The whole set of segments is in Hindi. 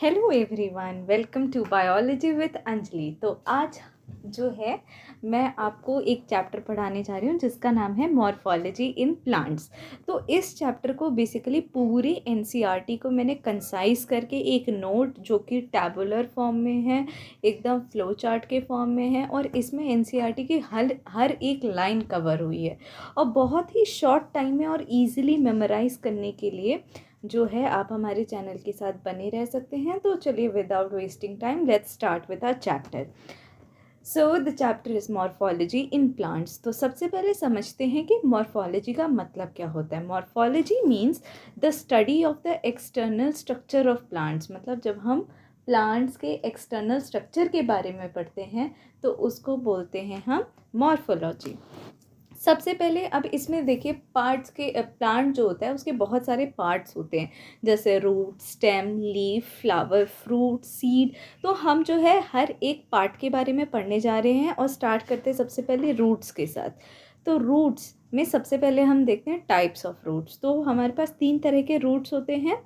Hello everyone, welcome to biology with Anjali. तो आज जो है मैं आपको एक चैप्टर पढ़ाने जा रही हूँ जिसका नाम है मॉर्फोलॉजी इन प्लांट्स। तो इस चैप्टर को बेसिकली पूरी एनसीईआरटी को मैंने कंसाइज करके एक नोट जो कि टैबुलर फॉर्म में है, एकदम फ्लो चार्ट के फॉर्म में है, और इसमें एनसीईआरटी की हर एक लाइन कवर हुई है और बहुत ही शॉर्ट टाइम में और इजीली मेमोराइज करने के लिए जो है आप हमारे चैनल के साथ बने रह सकते हैं। तो चलिए without wasting time let's start with our chapter. So the chapter is morphology in plants. तो सबसे पहले समझते हैं कि मॉर्फोलॉजी का मतलब क्या होता है। Morphology means the study of the external structure of plants. मतलब जब हम प्लांट्स के एक्सटर्नल स्ट्रक्चर के बारे में पढ़ते हैं तो उसको बोलते हैं हम मॉर्फोलॉजी। सबसे पहले अब इसमें देखिए पार्ट्स के प्लांट जो होता है उसके बहुत सारे पार्ट्स होते हैं, जैसे root, stem, leaf, flower, fruit, seed. तो हम जो है हर एक पार्ट के बारे में पढ़ने जा रहे हैं और स्टार्ट करते हैं सबसे पहले रूट्स के साथ। तो रूट्स में सबसे पहले हम देखते हैं टाइप्स ऑफ रूट्स। तो हमारे पास 3 तरह के रूट्स होते हैं,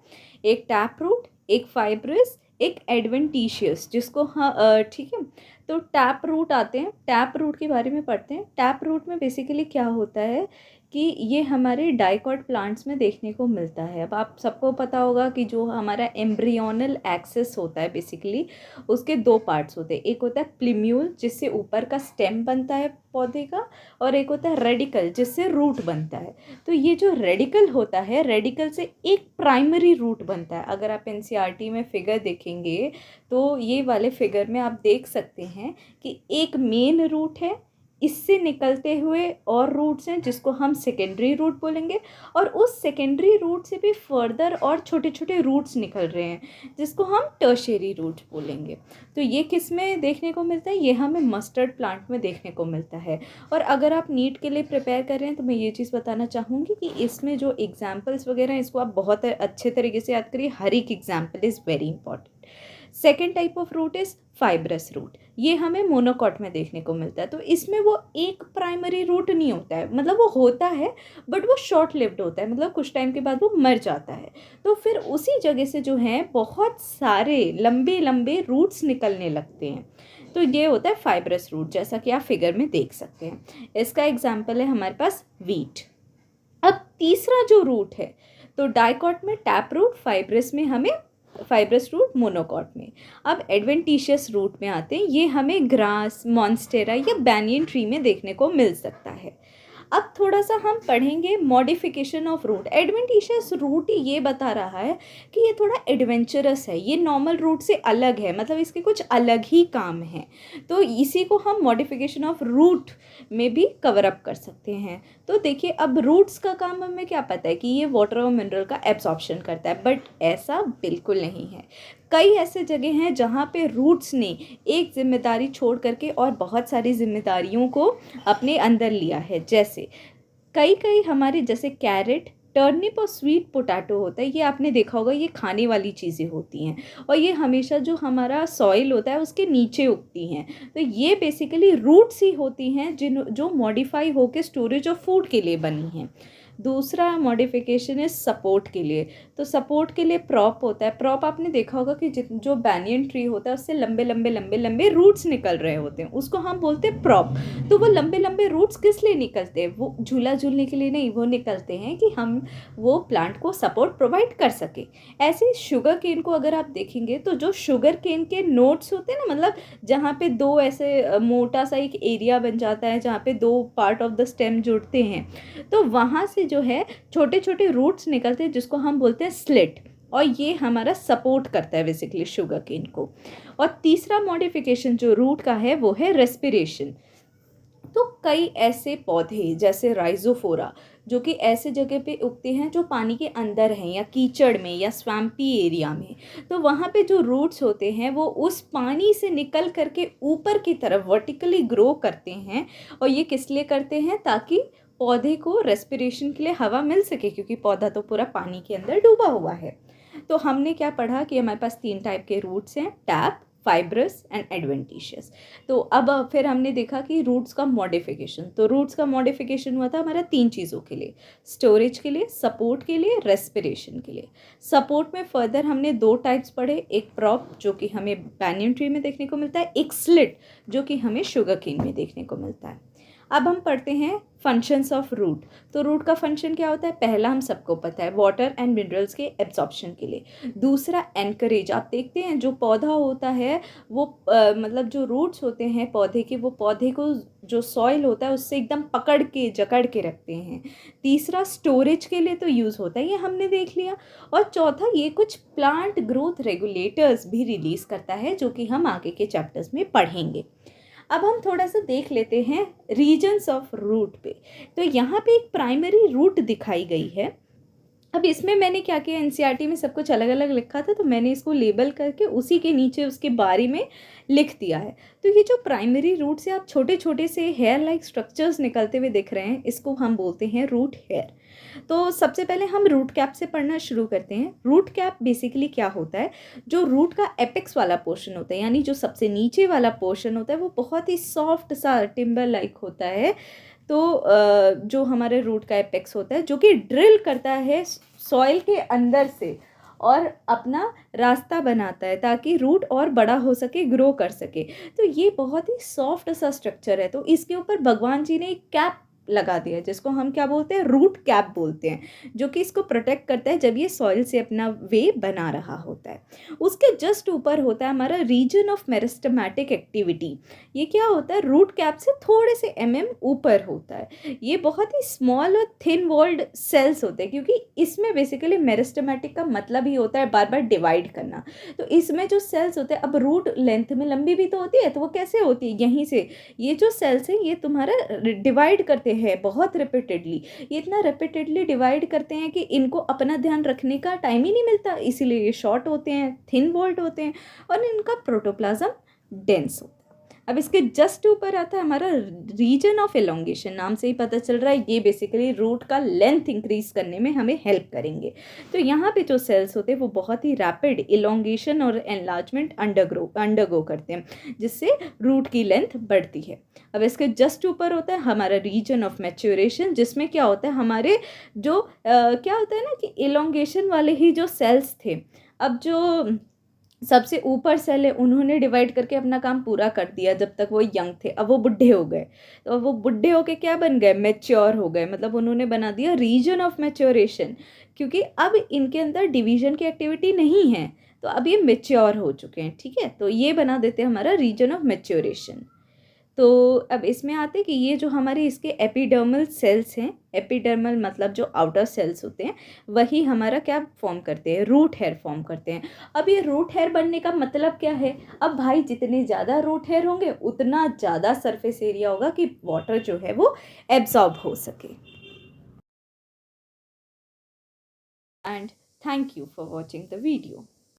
एक टैप रूट, एक फाइब्रस, एक एडवेंटिशियस, जिसको हाँ ठीक है। तो टैप रूट आते हैं, टैप रूट के बारे में पढ़ते हैं। टैप रूट में बेसिकली क्या होता है कि ये हमारे डाइकॉट प्लांट्स में देखने को मिलता है। अब आप सबको पता होगा कि जो हमारा एम्ब्रियोनल एक्सिस होता है बेसिकली उसके 2 पार्ट्स होते हैं, एक होता है प्लीम्यूल जिससे ऊपर का स्टेम बनता है पौधे का, और एक होता है रेडिकल जिससे रूट बनता है। तो ये जो रेडिकल होता है, रेडिकल से एक प्राइमरी रूट बनता है। अगर आप एनसीईआरटी में फिगर देखेंगे तो ये वाले फिगर में आप देख सकते हैं कि एक मेन रूट है, इससे निकलते हुए और रूट्स हैं जिसको हम सेकेंडरी रूट बोलेंगे, और उस सेकेंडरी रूट से भी फर्दर और छोटे छोटे रूट्स निकल रहे हैं जिसको हम टर्शियरी रूट्स बोलेंगे। तो ये किस में देखने को मिलता है? ये हमें मस्टर्ड प्लांट में देखने को मिलता है। और अगर आप नीट के लिए प्रिपेयर कर रहे हैं तो मैं ये चीज़ बताना चाहूँगी कि इसमें जो एग्जाम्पल्स वगैरह हैं इसको आप बहुत अच्छे तरीके से याद करिए। हर एक example is very important. Second type of root is fibrous root. ये हमें मोनोकॉट में देखने को मिलता है। तो इसमें वो एक प्राइमरी रूट नहीं होता है, मतलब वो होता है बट वो शॉर्ट लिव्ड होता है, मतलब कुछ टाइम के बाद वो मर जाता है। तो फिर उसी जगह से जो है बहुत सारे लंबे लंबे रूट्स निकलने लगते हैं। तो ये होता है फाइब्रस रूट, जैसा कि आप फिगर में देख सकते हैं। इसका एग्जाम्पल है हमारे पास वीट। अब तीसरा जो रूट है, तो डाइकॉट में टैप रूट, फाइब्रस में हमें फाइब्रस रूट, मोनोकॉट में। अब एडवेंटिशियस रूट में आते हैं, ये हमें ग्रास, मॉन्स्टेरा या बैनियन ट्री में देखने को मिल सकता है। अब थोड़ा सा हम पढ़ेंगे modification of root. Adventitious root ये बता रहा है कि ये थोड़ा एडवेंचरस है, ये नॉर्मल रूट से अलग है, मतलब इसके कुछ अलग ही काम है। तो इसी को हम मॉडिफिकेशन ऑफ रूट में भी कवर अप कर सकते हैं। तो देखिए अब रूट्स का काम हमें क्या पता है कि ये वाटर और मिनरल का एब्जॉर्प्शन करता है, बट ऐसा बिल्कुल नहीं है। कई ऐसे जगह हैं जहाँ पे रूट्स ने एक जिम्मेदारी छोड़ करके और बहुत सारी जिम्मेदारियों को अपने अंदर लिया है। जैसे कई हमारे जैसे कैरेट, टर्निप और स्वीट पोटैटो होता है, ये आपने देखा होगा, ये खाने वाली चीज़ें होती हैं और ये हमेशा जो हमारा सॉइल होता है उसके नीचे उगती हैं। तो ये बेसिकली रूट्स ही होती हैं जो मॉडिफाई होकर स्टोरेज ऑफ फूड के लिए बनी हैं। दूसरा मॉडिफिकेशन इज सपोर्ट के लिए। तो सपोर्ट के लिए प्रॉप होता है। प्रॉप आपने देखा होगा कि जो बैनियन ट्री होता है उससे लंबे लंबे लंबे लंबे रूट्स निकल रहे होते हैं, उसको हम बोलते हैं प्रॉप। तो वो लंबे लंबे रूट्स किस लिए निकलते हैं? वो झूला झूलने के लिए नहीं, वो निकलते हैं कि हम वो प्लांट को सपोर्ट प्रोवाइड कर सके। ऐसे शुगर केन को अगर आप देखेंगे तो जो शुगर केन के नोट्स होते हैं ना, मतलब जहाँ पे 2 ऐसे मोटा सा एक एरिया बन जाता है जहाँ पे 2 पार्ट ऑफ द स्टेम जुड़ते हैं, तो वहाँ से जो है छोटे छोटे रूट्स निकलते हैं जिसको हम बोलते हैं स्लिट, और ये हमारा सपोर्ट करता है बेसिकली शुगर केन को। और तीसरा मॉडिफिकेशन जो रूट का है वो है रेस्पिरेशन। तो कई ऐसे पौधे जैसे राइजोफोरा जो कि ऐसे जगह पे उगते हैं जो पानी के अंदर हैं या कीचड़ में या स्वैम्पी एरिया में, तो वहाँ पे जो रूट्स होते हैं वो उस पानी से निकल करके ऊपर की तरफ वर्टिकली ग्रो करते हैं। और ये किस लिए करते हैं? ताकि पौधे को रेस्पिरेशन के लिए हवा मिल सके, क्योंकि पौधा तो पूरा पानी के अंदर डूबा हुआ है। तो हमने क्या पढ़ा कि हमारे पास 3 टाइप के रूट्स हैं, टैप, फाइब्रस एंड एडवेंटिशियस। तो अब फिर हमने देखा कि रूट्स का मॉडिफिकेशन, तो रूट्स का मॉडिफिकेशन हुआ था हमारा 3 चीज़ों के लिए, स्टोरेज के लिए, सपोर्ट के लिए, रेस्पिरेशन के लिए। सपोर्ट में फर्दर हमने 2 टाइप्स पढ़े, एक प्रॉप जो कि हमें बैनियन ट्री में देखने को मिलता है, एक स्लिट जो कि हमें शुगर केन में देखने को मिलता है। अब हम पढ़ते हैं फंक्शंस ऑफ रूट। तो रूट का फंक्शन क्या होता है, पहला हम सबको पता है, वाटर एंड मिनरल्स के एब्जॉर्प्शन के लिए। दूसरा एनकरेज, आप देखते हैं जो पौधा होता है वो मतलब जो रूट्स होते हैं पौधे के, वो पौधे को जो सॉइल होता है उससे एकदम पकड़ के जकड़ के रखते हैं। तीसरा स्टोरेज के लिए तो यूज़ होता है, ये हमने देख लिया। और चौथा ये कुछ प्लांट ग्रोथ रेगुलेटर्स भी रिलीज़ करता है जो कि हम आगे के चैप्टर्स में पढ़ेंगे। अब हम थोड़ा सा देख लेते हैं रीजन्स ऑफ रूट पे। तो यहाँ पे एक प्राइमरी रूट दिखाई गई है। अब इसमें मैंने क्या किया, एनसीईआरटी में सब कुछ अलग अलग लिखा था, तो मैंने इसको लेबल करके उसी के नीचे उसके बारे में लिख दिया है। तो ये जो प्राइमरी रूट से आप छोटे छोटे से हेयर लाइक स्ट्रक्चर्स निकलते हुए दिख रहे हैं, इसको हम बोलते हैं रूट हेयर। तो सबसे पहले हम रूट कैप से पढ़ना शुरू करते हैं। रूट कैप बेसिकली क्या होता है, जो रूट का एपेक्स वाला पोर्शन होता है, यानी जो सबसे नीचे वाला पोर्शन होता है, वो बहुत ही सॉफ्ट सा टिम्बर लाइक होता है। तो जो हमारे रूट का एपेक्स होता है जो कि ड्रिल करता है सॉइल के अंदर से और अपना रास्ता बनाता है ताकि रूट और बड़ा हो सके, ग्रो कर सके। तो ये बहुत ही सॉफ्ट सा स्ट्रक्चर है। तो इसके ऊपर भगवान जी ने एक कैप लगा दिया जिसको हम क्या बोलते हैं, रूट कैप बोलते हैं, जो कि इसको प्रोटेक्ट करता है जब ये सॉइल से अपना वे बना रहा होता है। उसके जस्ट ऊपर होता है हमारा रीजन ऑफ मेरिस्टेमेटिक एक्टिविटी। ये क्या होता है, रूट कैप से थोड़े से ऊपर होता है। ये बहुत ही स्मॉल और थिन वॉल्ड सेल्स होते हैं, क्योंकि इसमें बेसिकली मेरिस्टेमेटिक का मतलब ही होता है बार बार डिवाइड करना। तो इसमें जो सेल्स होते हैं, अब रूट लेंथ में लंबी भी तो होती है, तो वो कैसे होती है, यहीं से ये जो सेल्स हैं ये तुम्हारा डिवाइड करते हैं बहुत रिपीटेडली। ये इतना रिपीटेडली डिवाइड करते हैं कि इनको अपना ध्यान रखने का टाइम ही नहीं मिलता, इसीलिए ये शॉर्ट होते हैं, थिन वॉल्ड होते हैं और इनका प्रोटोप्लाज्म डेंस होता है। अब इसके जस्ट ऊपर आता है हमारा रीजन ऑफ एलोंगेशन। नाम से ही पता चल रहा है ये बेसिकली रूट का लेंथ इंक्रीज करने में हमें हेल्प करेंगे। तो यहाँ पे जो सेल्स होते हैं वो बहुत ही रैपिड इलोंगेशन और एनलार्जमेंट अंडरगो करते हैं, जिससे रूट की लेंथ बढ़ती है। अब इसके जस्ट ऊपर होता है हमारा रीजन ऑफ मैच्योरेशन, जिसमें क्या होता है हमारे जो क्या होता है ना कि इलोंगेशन वाले ही जो सेल्स थे, अब जो सबसे ऊपर सेल है उन्होंने डिवाइड करके अपना काम पूरा कर दिया जब तक वो यंग थे। अब वो बुढ़े हो गए, तो अब वो बुढ़े होके क्या बन गए, मैच्योर हो गए, मतलब उन्होंने बना दिया रीजन ऑफ मैच्योरेशन, क्योंकि अब इनके अंदर डिवीजन की एक्टिविटी नहीं है, तो अब ये मैच्योर हो चुके हैं। ठीक है, तो ये बना देते हैं हमारा रीजन ऑफ मैच्योरेशन। तो अब इसमें आते कि ये जो हमारे इसके एपिडर्मल सेल्स हैं, एपिडर्मल मतलब जो आउटर सेल्स होते हैं, वही हमारा क्या फॉर्म करते हैं, रूट हेयर फॉर्म करते हैं। अब ये रूट हेयर बनने का मतलब क्या है, अब भाई जितने ज़्यादा रूट हेयर होंगे उतना ज़्यादा सरफेस एरिया होगा कि वाटर जो है वो एब्जॉर्ब हो सके। And thank you for watching the video.